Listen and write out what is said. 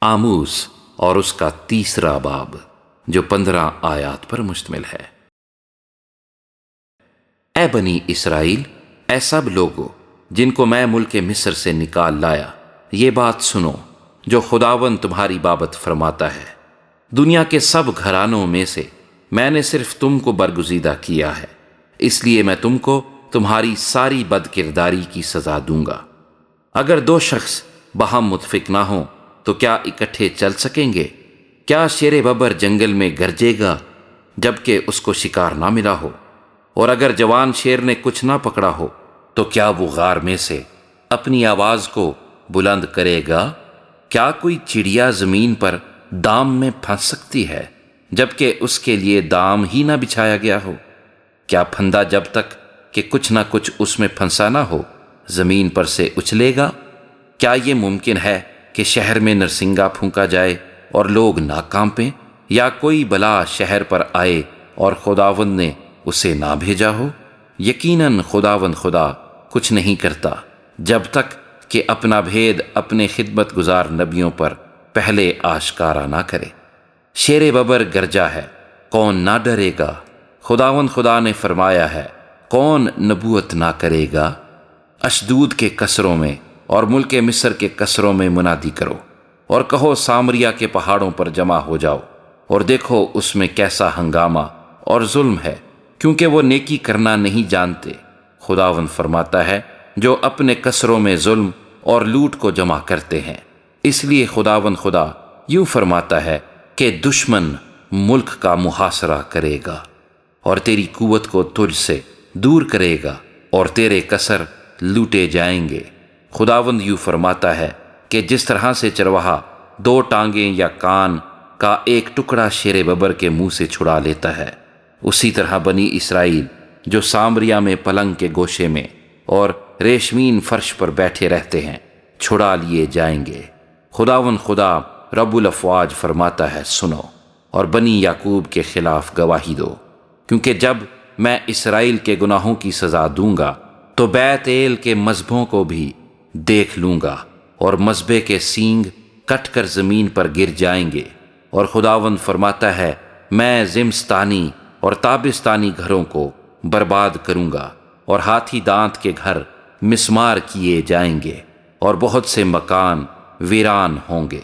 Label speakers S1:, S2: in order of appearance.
S1: آموس اور اس کا تیسرا باب جو 15 آیات پر مشتمل ہے۔ اے بنی اسرائیل، اے سب لوگو جن کو میں ملک مصر سے نکال لایا، یہ بات سنو جو خداوند تمہاری بابت فرماتا ہے۔ دنیا کے سب گھرانوں میں سے میں نے صرف تم کو برگزیدہ کیا ہے، اس لیے میں تم کو تمہاری ساری بد کرداری کی سزا دوں گا۔ اگر دو شخص باہم متفق نہ ہوں تو کیا اکٹھے چل سکیں گے؟ کیا شیر ببر جنگل میں گرجے گا جبکہ اس کو شکار نہ ملا ہو؟ اور اگر جوان شیر نے کچھ نہ پکڑا ہو تو کیا وہ غار میں سے اپنی آواز کو بلند کرے گا؟ کیا کوئی چڑیا زمین پر دام میں پھنس سکتی ہے جبکہ اس کے لیے دام ہی نہ بچھایا گیا ہو؟ کیا پھندا جب تک کہ کچھ نہ کچھ اس میں پھنسا نہ ہو زمین پر سے اچھلے گا؟ کیا یہ ممکن ہے کہ شہر میں نرسنگا پھونکا جائے اور لوگ نہ کانپیں، یا کوئی بلا شہر پر آئے اور خداوند نے اسے نہ بھیجا ہو؟ یقیناً خداوند خدا کچھ نہیں کرتا جب تک کہ اپنا بھید اپنے خدمت گزار نبیوں پر پہلے آشکارا نہ کرے۔ شیر ببر گرجا ہے، کون نہ ڈرے گا؟ خداوند خدا نے فرمایا ہے، کون نبوت نہ کرے گا؟ اشدود کے قصروں میں اور ملک مصر کے قصروں میں منادی کرو اور کہو سامریہ کے پہاڑوں پر جمع ہو جاؤ اور دیکھو اس میں کیسا ہنگامہ اور ظلم ہے، کیونکہ وہ نیکی کرنا نہیں جانتے۔ خداوند فرماتا ہے، جو اپنے قصروں میں ظلم اور لوٹ کو جمع کرتے ہیں۔ اس لیے خداوند خدا یوں فرماتا ہے کہ دشمن ملک کا محاصرہ کرے گا اور تیری قوت کو تجھ سے دور کرے گا اور تیرے قصر لوٹے جائیں گے۔ خداوند یوں فرماتا ہے کہ جس طرح سے چرواہا 2 ٹانگیں یا کان کا ایک ٹکڑا شیر ببر کے منہ سے چھڑا لیتا ہے، اسی طرح بنی اسرائیل جو سامریہ میں پلنگ کے گوشے میں اور ریشمین فرش پر بیٹھے رہتے ہیں چھڑا لیے جائیں گے۔ خداوند خدا رب الافواج فرماتا ہے، سنو اور بنی یعقوب کے خلاف گواہی دو، کیونکہ جب میں اسرائیل کے گناہوں کی سزا دوں گا تو بیت ایل کے مذبحوں کو بھی دیکھ لوں گا اور مذبح کے سینگ کٹ کر زمین پر گر جائیں گے۔ اور خداوند فرماتا ہے، میں زمستانی اور تابستانی گھروں کو برباد کروں گا اور ہاتھی دانت کے گھر مسمار کیے جائیں گے اور بہت سے مکان ویران ہوں گے۔